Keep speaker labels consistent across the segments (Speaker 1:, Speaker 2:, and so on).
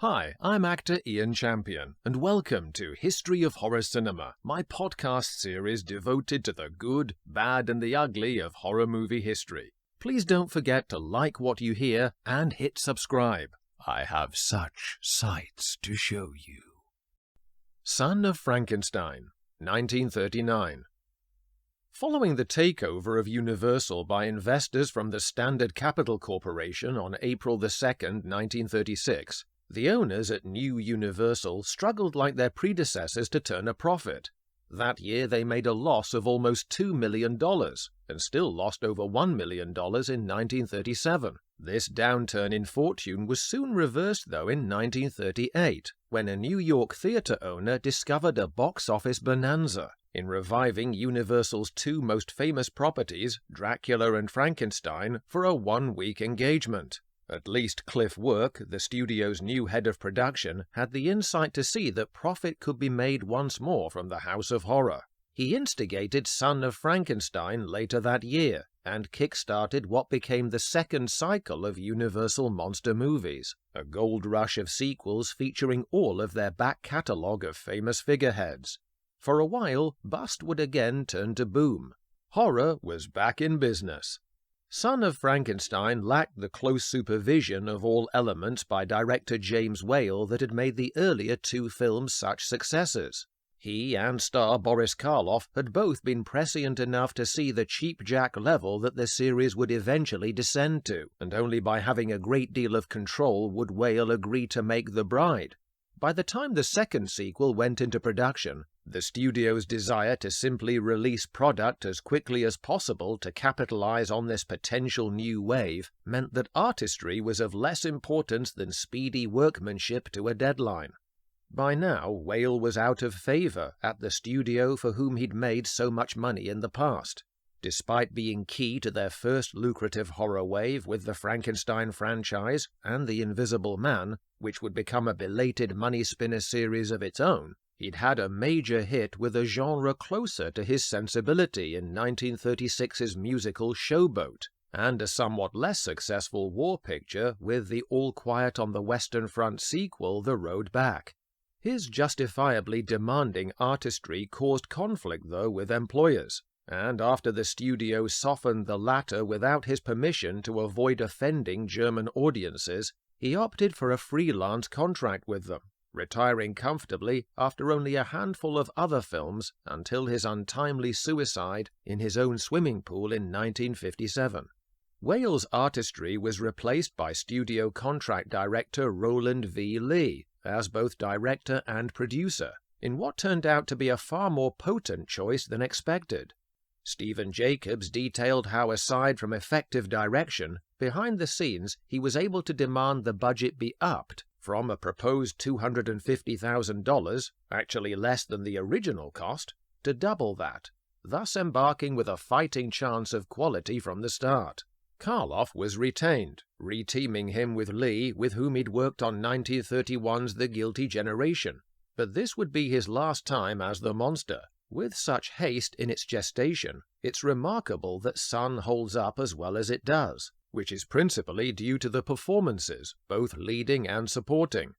Speaker 1: Hi, I'm actor Ian Champion, and welcome to History of Horror Cinema, my podcast series devoted to the good, bad, and the ugly of horror movie history. Please don't forget to like what you hear and hit subscribe. I have such sights to show you. Son of Frankenstein, 1939. Following the takeover of Universal by investors from the Standard Capital Corporation on April 2, 1936, the owners at New Universal struggled like their predecessors to turn a profit. That year they made a loss of almost $2 million, and still lost over $1 million in 1937. This downturn in fortune was soon reversed, though, in 1938, when a New York theater owner discovered a box office bonanza in reviving Universal's two most famous properties, Dracula and Frankenstein, for a one-week engagement. At least Cliff Work, the studio's new head of production, had the insight to see that profit could be made once more from the House of Horror. He instigated Son of Frankenstein later that year, and kick-started what became the second cycle of Universal monster movies, a gold rush of sequels featuring all of their back catalogue of famous figureheads. For a while, bust would again turn to boom. Horror was back in business. Son of Frankenstein lacked the close supervision of all elements by director James Whale that had made the earlier two films such successes. He and star Boris Karloff had both been prescient enough to see the cheap-jack level that the series would eventually descend to, and only by having a great deal of control would Whale agree to make The Bride. By the time the second sequel went into production, the studio's desire to simply release product as quickly as possible to capitalize on this potential new wave meant that artistry was of less importance than speedy workmanship to a deadline. By now, Whale was out of favor at the studio for whom he'd made so much money in the past. Despite being key to their first lucrative horror wave with the Frankenstein franchise and The Invisible Man, which would become a belated money-spinner series of its own, he'd had a major hit with a genre closer to his sensibility in 1936's musical Showboat, and a somewhat less successful war picture with the All Quiet on the Western Front sequel The Road Back. His justifiably demanding artistry caused conflict, though, with employers, and after the studio softened the latter without his permission to avoid offending German audiences, he opted for a freelance contract with them, retiring comfortably after only a handful of other films until his untimely suicide in his own swimming pool in 1957. Whale's artistry was replaced by studio contract director Roland V. Lee as both director and producer, in what turned out to be a far more potent choice than expected. Stephen Jacobs detailed how, aside from effective direction, behind the scenes he was able to demand the budget be upped from a proposed $250,000, actually less than the original cost, to double that, thus embarking with a fighting chance of quality from the start. Karloff was retained, reteaming him with Lee, with whom he'd worked on 1931's The Guilty Generation, but this would be his last time as the monster. With such haste in its gestation, it's remarkable that Son holds up as well as it does, which is principally due to the performances, both leading and supporting.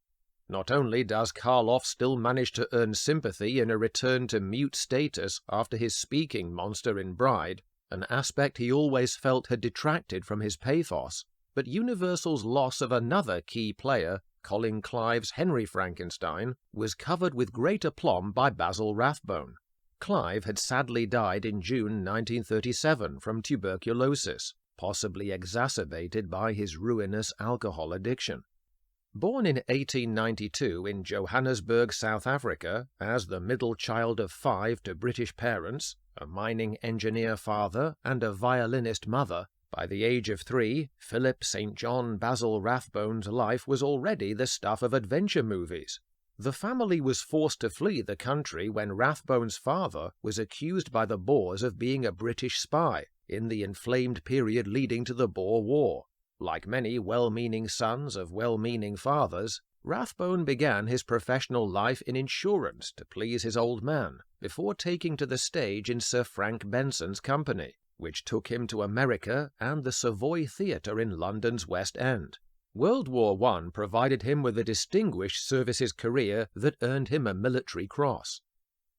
Speaker 1: Not only does Karloff still manage to earn sympathy in a return to mute status after his speaking monster in Bride, an aspect he always felt had detracted from his pathos, but Universal's loss of another key player, Colin Clive's Henry Frankenstein, was covered with great aplomb by Basil Rathbone. Clive had sadly died in June 1937 from tuberculosis, possibly exacerbated by his ruinous alcohol addiction. Born in 1892 in Johannesburg, South Africa, as the middle child of 5 to British parents, a mining engineer father and a violinist mother, by the age of 3, Philip St. John Basil Rathbone's life was already the stuff of adventure movies. The family was forced to flee the country when Rathbone's father was accused by the Boers of being a British spy in the inflamed period leading to the Boer War. Like many well-meaning sons of well-meaning fathers, Rathbone began his professional life in insurance to please his old man, before taking to the stage in Sir Frank Benson's company, which took him to America and the Savoy Theatre in London's West End. World War I provided him with a distinguished services career that earned him a military cross.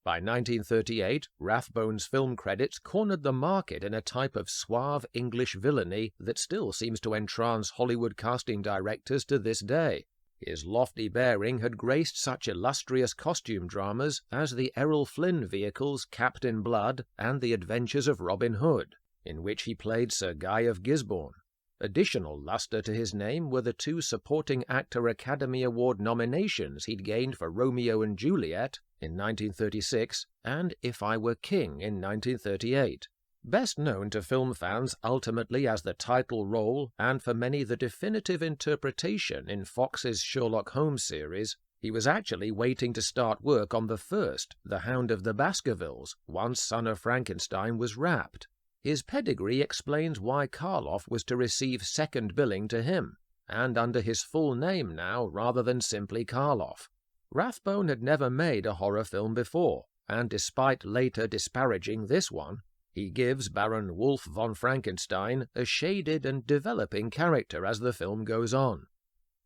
Speaker 1: By 1938, Rathbone's film credits cornered the market in a type of suave English villainy that still seems to entrance Hollywood casting directors to this day. His lofty bearing had graced such illustrious costume dramas as the Errol Flynn vehicles Captain Blood and The Adventures of Robin Hood, in which he played Sir Guy of Gisborne. Additional luster to his name were the 2 Supporting Actor Academy Award nominations he'd gained for Romeo and Juliet in 1936 and If I Were King in 1938. Best known to film fans ultimately as the title role and for many the definitive interpretation in Fox's Sherlock Holmes series, he was actually waiting to start work on the first, The Hound of the Baskervilles, once Son of Frankenstein was wrapped. His pedigree explains why Karloff was to receive second billing to him, and under his full name now rather than simply Karloff. Rathbone had never made a horror film before, and despite later disparaging this one, he gives Baron Wolf von Frankenstein a shaded and developing character as the film goes on.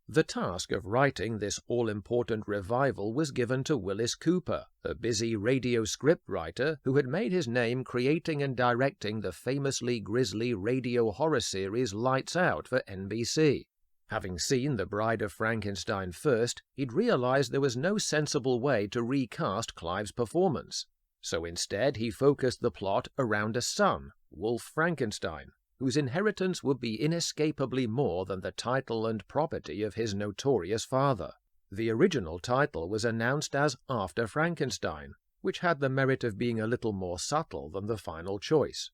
Speaker 1: The task of writing this all-important revival was given to Willis Cooper, a busy radio scriptwriter who had made his name creating and directing the famously grisly radio horror series Lights Out for NBC. Having seen The Bride of Frankenstein first, he'd realized there was no sensible way to recast Clive's performance. So instead he focused the plot around a son, Wolf Frankenstein, whose inheritance would be inescapably more than the title and property of his notorious father. The original title was announced as After Frankenstein, which had the merit of being a little more subtle than the final choice.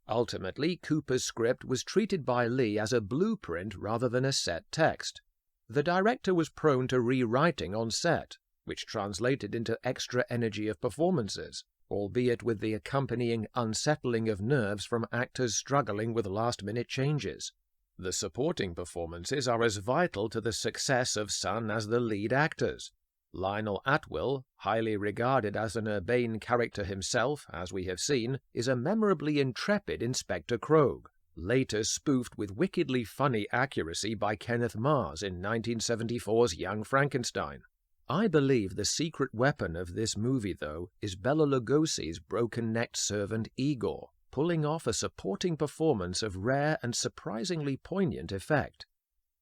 Speaker 1: Ultimately, Cooper's script was treated by Lee as a blueprint rather than a set text. The director was prone to rewriting on set, which translated into extra energy of performances, albeit with the accompanying unsettling of nerves from actors struggling with last-minute changes. The supporting performances are as vital to the success of Son as the lead actors. Lionel Atwill, highly regarded as an urbane character himself, as we have seen, is a memorably intrepid Inspector Krogh, later spoofed with wickedly funny accuracy by Kenneth Mars in 1974's Young Frankenstein. I believe the secret weapon of this movie, though, is Bela Lugosi's broken-necked servant Igor, pulling off a supporting performance of rare and surprisingly poignant effect.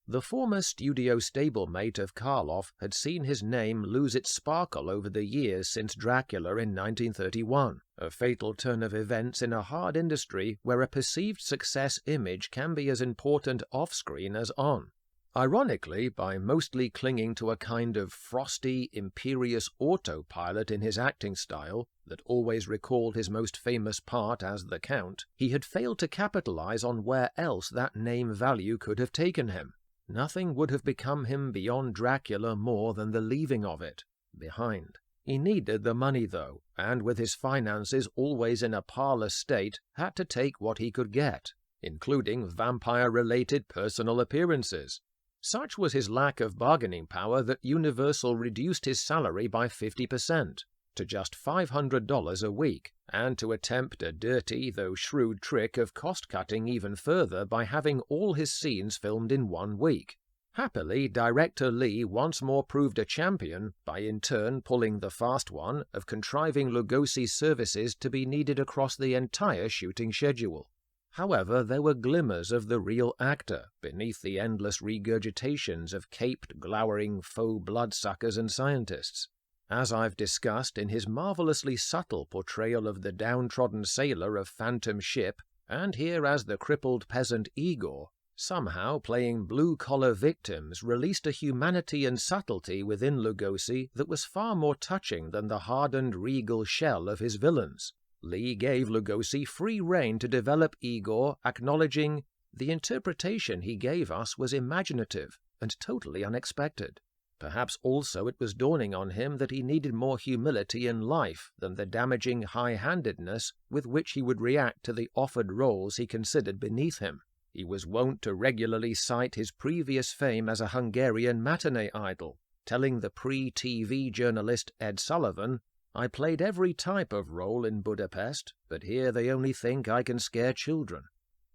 Speaker 1: The former studio stablemate of Karloff had seen his name lose its sparkle over the years since Dracula in 1931, a fatal turn of events in a hard industry where a perceived success image can be as important off-screen as on. Ironically, by mostly clinging to a kind of frosty, imperious autopilot in his acting style that always recalled his most famous part as the Count, he had failed to capitalize on where else that name value could have taken him. Nothing would have become him beyond Dracula more than the leaving of it behind. He needed the money, though, and with his finances always in a parlous state, had to take what he could get, including vampire-related personal appearances. Such was his lack of bargaining power that Universal reduced his salary by 50%, to just $500 a week, and to attempt a dirty though shrewd trick of cost-cutting even further by having all his scenes filmed in 1 week. Happily, director Lee once more proved a champion by in turn pulling the fast one of contriving Lugosi's services to be needed across the entire shooting schedule. However, there were glimmers of the real actor beneath the endless regurgitations of caped, glowering faux bloodsuckers and scientists. As I've discussed in his marvelously subtle portrayal of the downtrodden sailor of Phantom Ship, and here as the crippled peasant Igor, somehow playing blue-collar victims released a humanity and subtlety within Lugosi that was far more touching than the hardened regal shell of his villains. Lee gave Lugosi free rein to develop Igor, acknowledging, "The interpretation he gave us was imaginative and totally unexpected." Perhaps also it was dawning on him that he needed more humility in life than the damaging high-handedness with which he would react to the offered roles he considered beneath him. He was wont to regularly cite his previous fame as a Hungarian matinee idol, telling the pre-TV journalist Ed Sullivan, "I played every type of role in Budapest, but here they only think I can scare children."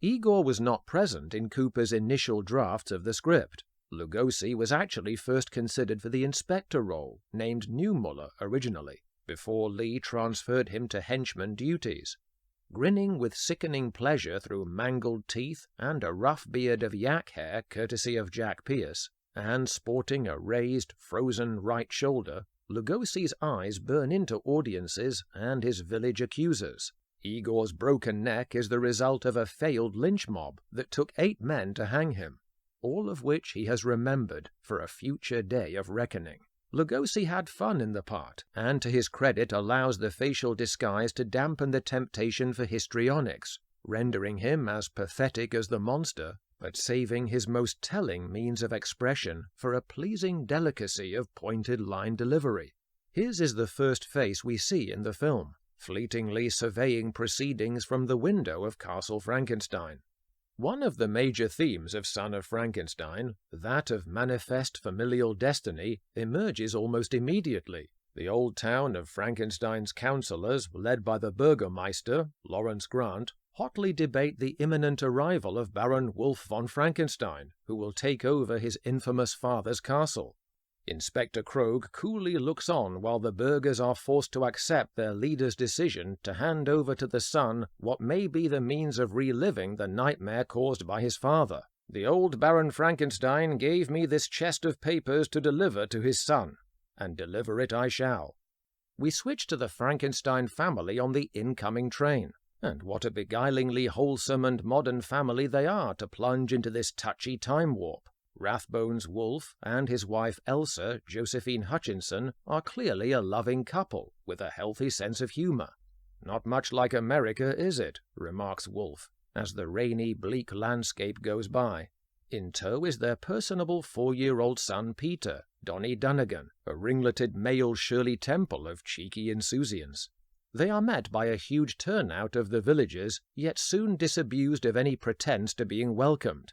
Speaker 1: Igor was not present in Cooper's initial drafts of the script, Lugosi was actually first considered for the inspector role, named Newmuller originally, before Lee transferred him to henchman duties. Grinning with sickening pleasure through mangled teeth and a rough beard of yak hair courtesy of Jack Pierce, and sporting a raised, frozen right shoulder, Lugosi's eyes burn into audiences and his village accusers. Igor's broken neck is the result of a failed lynch mob that took 8 men to hang him, all of which he has remembered for a future day of reckoning. Lugosi had fun in the part, and to his credit allows the facial disguise to dampen the temptation for histrionics, rendering him as pathetic as the monster, but saving his most telling means of expression for a pleasing delicacy of pointed line delivery. His is the first face we see in the film, fleetingly surveying proceedings from the window of Castle Frankenstein. One of the major themes of Son of Frankenstein, that of manifest familial destiny, emerges almost immediately. The old town of Frankenstein's counselors, led by the Burgermeister, Lawrence Grant, hotly debate the imminent arrival of Baron Wolf von Frankenstein, who will take over his infamous father's castle. Inspector Krogh coolly looks on while the burghers are forced to accept their leader's decision to hand over to the son what may be the means of reliving the nightmare caused by his father. The old Baron Frankenstein gave me this chest of papers to deliver to his son, and deliver it I shall. We switch to the Frankenstein family on the incoming train, and what a beguilingly wholesome and modern family they are to plunge into this touchy time warp. Rathbone's Wolf and his wife Elsa, Josephine Hutchinson, are clearly a loving couple with a healthy sense of humor. "Not much like America, is it?" remarks Wolf, as the rainy, bleak landscape goes by. In tow is their personable 4-year-old son Peter, Donnie Dunnigan, a ringleted male Shirley Temple of cheeky insouciance. They are met by a huge turnout of the villagers, yet soon disabused of any pretense to being welcomed.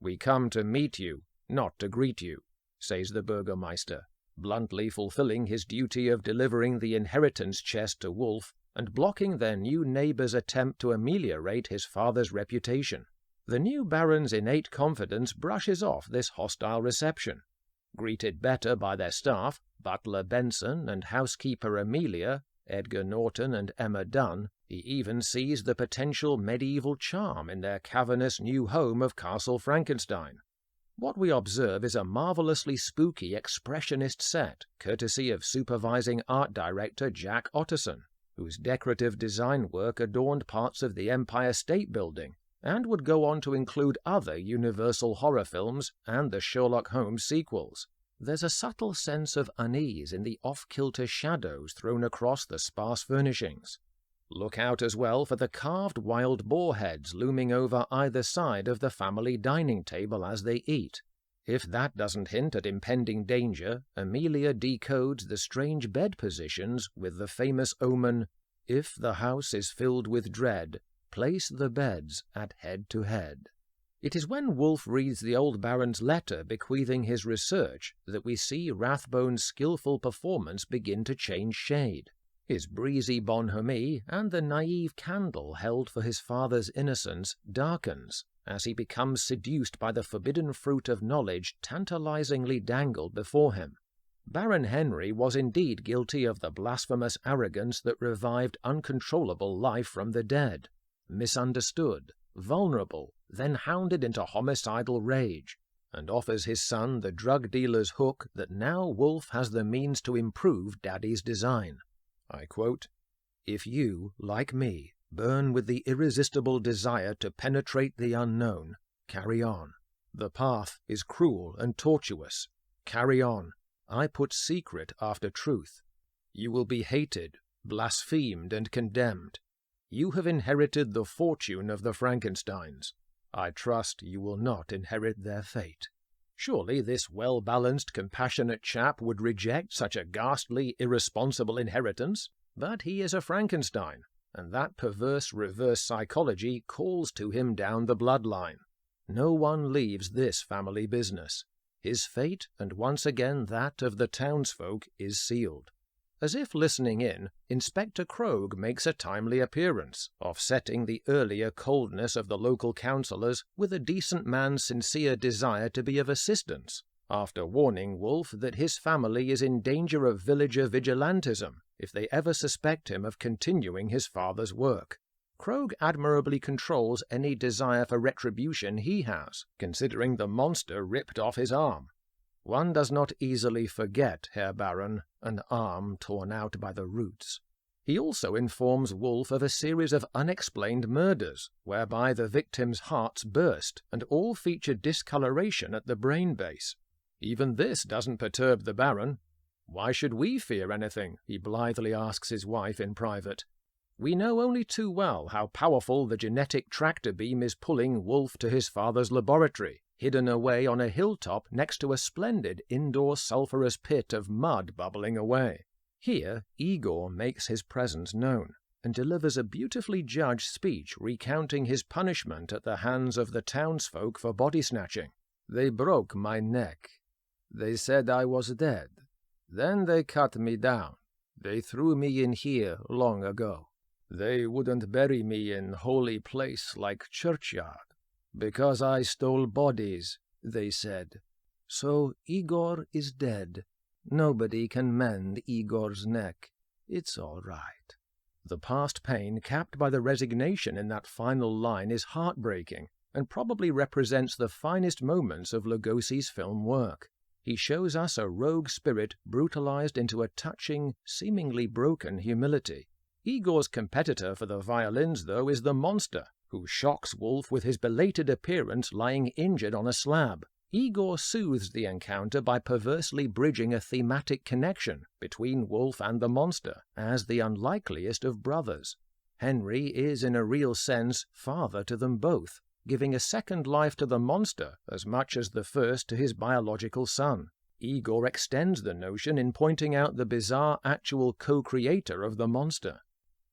Speaker 1: "We come to meet you, not to greet you," says the Burgermeister, bluntly fulfilling his duty of delivering the inheritance chest to Wolf and blocking their new neighbor's attempt to ameliorate his father's reputation. The new Baron's innate confidence brushes off this hostile reception. Greeted better by their staff, Butler Benson and housekeeper Amelia, Edgar Norton and Emma Dunn, he even sees the potential medieval charm in their cavernous new home of Castle Frankenstein. What we observe is a marvelously spooky expressionist set, courtesy of supervising art director Jack Otterson, whose decorative design work adorned parts of the Empire State Building, and would go on to include other Universal horror films and the Sherlock Holmes sequels. There's a subtle sense of unease in the off-kilter shadows thrown across the sparse furnishings. Look out as well for the carved wild boar heads looming over either side of the family dining table as they eat. If that doesn't hint at impending danger, Amelia decodes the strange bed positions with the famous omen, "If the house is filled with dread, place the beds at head to head." It is when Wolf reads the old Baron's letter bequeathing his research that we see Rathbone's skillful performance begin to change shade. His breezy bonhomie and the naive candle held for his father's innocence darkens as he becomes seduced by the forbidden fruit of knowledge tantalizingly dangled before him. Baron Henry was indeed guilty of the blasphemous arrogance that revived uncontrollable life from the dead, misunderstood, vulnerable, then hounded into homicidal rage, and offers his son the drug dealer's hook that now Wolf has the means to improve Daddy's design. I quote, "If you, like me, burn with the irresistible desire to penetrate the unknown, carry on. The path is cruel and tortuous. Carry on. I put secret after truth. You will be hated, blasphemed, and condemned. You have inherited the fortune of the Frankensteins. I trust you will not inherit their fate." Surely this well-balanced, compassionate chap would reject such a ghastly, irresponsible inheritance, but he is a Frankenstein, and that perverse reverse psychology calls to him down the bloodline. No one leaves this family business. His fate, and once again that of the townsfolk, is sealed. As if listening in, Inspector Krogh makes a timely appearance, offsetting the earlier coldness of the local councillors with a decent man's sincere desire to be of assistance, after warning Wolf that his family is in danger of villager vigilantism if they ever suspect him of continuing his father's work. Krogh admirably controls any desire for retribution he has, considering the monster ripped off his arm. One does not easily forget, Herr Baron, an arm torn out by the roots. He also informs Wolf of a series of unexplained murders, whereby the victims' hearts burst and all feature discoloration at the brain base. Even this doesn't perturb the Baron. "Why should we fear anything?" he blithely asks his wife in private. "We know only too well how powerful the genetic tractor beam is pulling Wolf to his father's laboratory, hidden away on a hilltop next to a splendid indoor sulphurous pit of mud bubbling away." Here Igor makes his presence known, and delivers a beautifully judged speech recounting his punishment at the hands of the townsfolk for body snatching. "They broke my neck. They said I was dead. Then they cut me down. They threw me in here long ago. They wouldn't bury me in holy place like churchyard, because I stole bodies, they said. So Igor is dead. Nobody can mend Igor's neck. It's all right." The past pain capped by the resignation in that final line is heartbreaking, and probably represents the finest moments of Lugosi's film work. He shows us a rogue spirit brutalized into a touching, seemingly broken humility. Igor's competitor for the violins, though, is the monster, who shocks Wolf with his belated appearance lying injured on a slab. Igor soothes the encounter by perversely bridging a thematic connection between Wolf and the monster, as the unlikeliest of brothers. Henry is, in a real sense, father to them both, giving a second life to the monster as much as the first to his biological son. Igor extends the notion in pointing out the bizarre actual co-creator of the monster.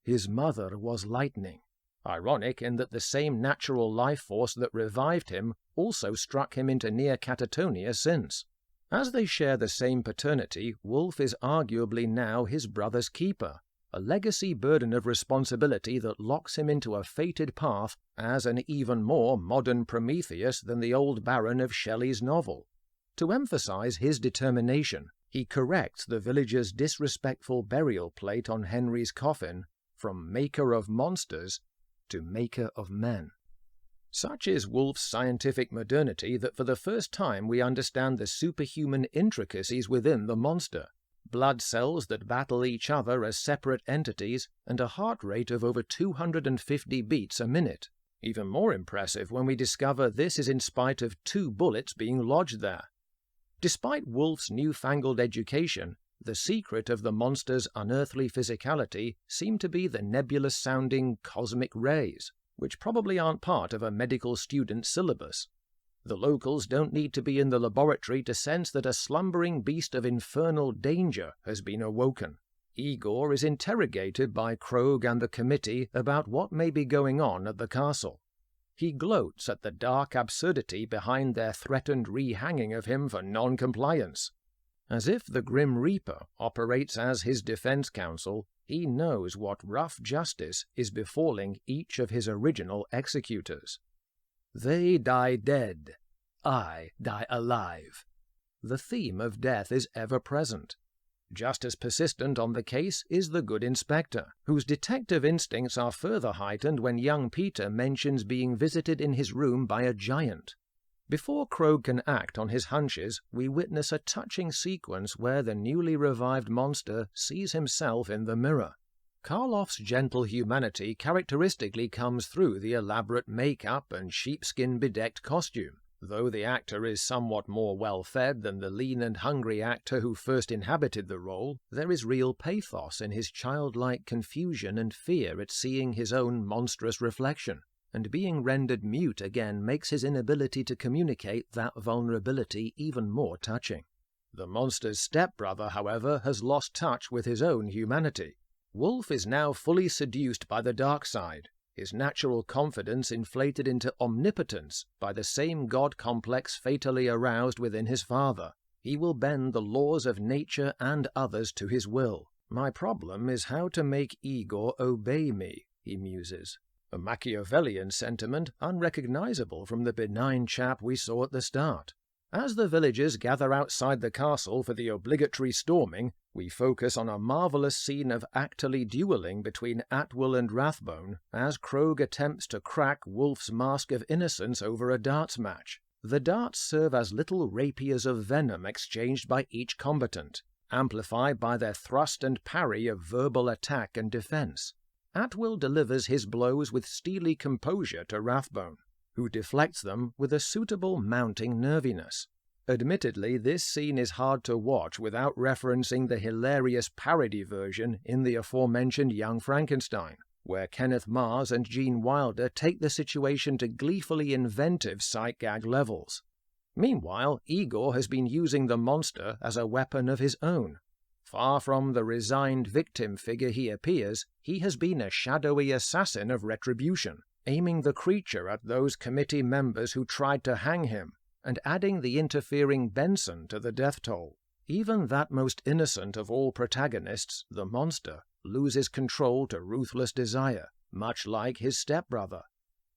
Speaker 1: His mother was lightning. Ironic in that the same natural life force that revived him also struck him into near catatonia since. As they share the same paternity, Wolf is arguably now his brother's keeper, a legacy burden of responsibility that locks him into a fated path as an even more modern Prometheus than the old Baron of Shelley's novel. To emphasize his determination, he corrects the villagers' disrespectful burial plate on Henry's coffin from maker of monsters to maker of men. Such is Wolf's scientific modernity that for the first time we understand the superhuman intricacies within the monster. Blood cells that battle each other as separate entities, and a heart rate of over 250 beats a minute. Even more impressive when we discover this is in spite of 2 bullets being lodged there. Despite Wolf's newfangled education, the secret of the monster's unearthly physicality seemed to be the nebulous-sounding cosmic rays, which probably aren't part of a medical student's syllabus. The locals don't need to be in the laboratory to sense that a slumbering beast of infernal danger has been awoken. Igor is interrogated by Krogh and the committee about what may be going on at the castle. He gloats at the dark absurdity behind their threatened rehanging of him for non-compliance. As if the Grim Reaper operates as his defense counsel, he knows what rough justice is befalling each of his original executors. They die dead. I die alive. The theme of death is ever present. Just as persistent on the case is the good inspector, whose detective instincts are further heightened when young Peter mentions being visited in his room by a giant. Before Krogh can act on his hunches, we witness a touching sequence where the newly revived monster sees himself in the mirror. Karloff's gentle humanity characteristically comes through the elaborate make-up and sheepskin-bedecked costume. Though the actor is somewhat more well-fed than the lean and hungry actor who first inhabited the role, there is real pathos in his childlike confusion and fear at seeing his own monstrous reflection, and being rendered mute again makes his inability to communicate that vulnerability even more touching. The monster's stepbrother, however, has lost touch with his own humanity. Wolf is now fully seduced by the dark side, his natural confidence inflated into omnipotence by the same god complex fatally aroused within his father. He will bend the laws of nature and others to his will, My problem is how to make Igor obey me, he muses. A Machiavellian sentiment unrecognizable from the benign chap we saw at the start. As the villagers gather outside the castle for the obligatory storming, we focus on a marvellous scene of actorly duelling between Atwill and Rathbone as Krogh attempts to crack Wolf's mask of innocence over a darts match. The darts serve as little rapiers of venom exchanged by each combatant, amplified by their thrust and parry of verbal attack and defence. Atwill delivers his blows with steely composure to Rathbone, who deflects them with a suitable mounting nerviness. Admittedly, this scene is hard to watch without referencing the hilarious parody version in the aforementioned Young Frankenstein, where Kenneth Mars and Gene Wilder take the situation to gleefully inventive sight gag levels. Meanwhile, Igor has been using the monster as a weapon of his own. Far from the resigned victim figure he appears, he has been a shadowy assassin of retribution, aiming the creature at those committee members who tried to hang him, and adding the interfering Benson to the death toll. Even that most innocent of all protagonists, the monster, loses control to ruthless desire, much like his stepbrother.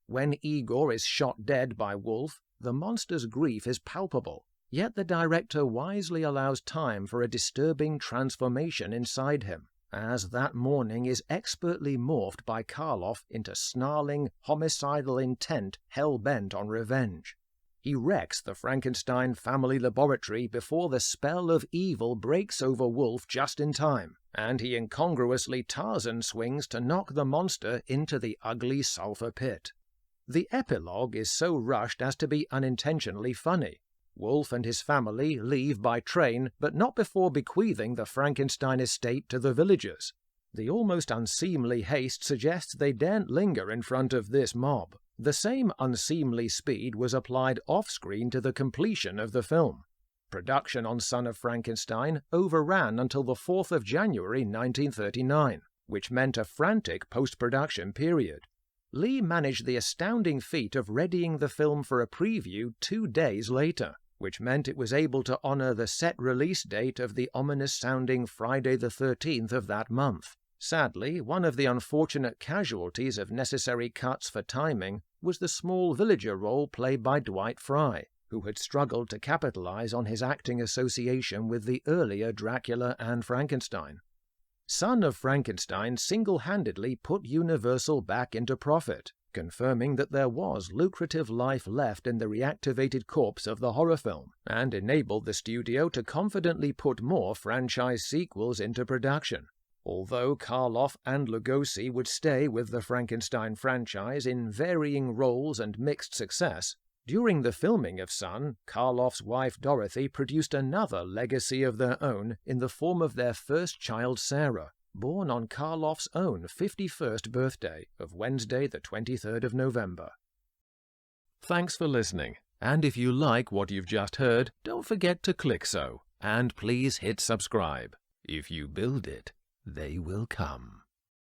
Speaker 1: When Igor is shot dead by Wolf, the monster's grief is palpable, yet the director wisely allows time for a disturbing transformation inside him, as that morning is expertly morphed by Karloff into snarling, homicidal intent hell-bent on revenge. He wrecks the Frankenstein family laboratory before the spell of evil breaks over Wolf just in time, and he incongruously Tarzan swings to knock the monster into the ugly sulphur pit. The epilogue is so rushed as to be unintentionally funny. Wolf and his family leave by train, but not before bequeathing the Frankenstein estate to the villagers. The almost unseemly haste suggests they daren't linger in front of this mob. The same unseemly speed was applied off-screen to the completion of the film. Production on Son of Frankenstein overran until the 4th of January 1939, which meant a frantic post-production period. Lee managed the astounding feat of readying the film for a preview 2 days later, which meant it was able to honor the set release date of the ominous-sounding Friday the 13th of that month. Sadly, one of the unfortunate casualties of necessary cuts for timing was the small villager role played by Dwight Fry, who had struggled to capitalize on his acting association with the earlier Dracula and Frankenstein. Son of Frankenstein single-handedly put Universal back into profit, confirming that there was lucrative life left in the reactivated corpse of the horror film, and enabled the studio to confidently put more franchise sequels into production. Although Karloff and Lugosi would stay with the Frankenstein franchise in varying roles and mixed success, during the filming of Son, Karloff's wife Dorothy produced another legacy of their own in the form of their first child Sarah, born on Karloff's own 51st birthday of Wednesday the 23rd of November. Thanks for listening, and if you like what you've just heard, don't forget to click so, and please hit subscribe. If you build it, they will come.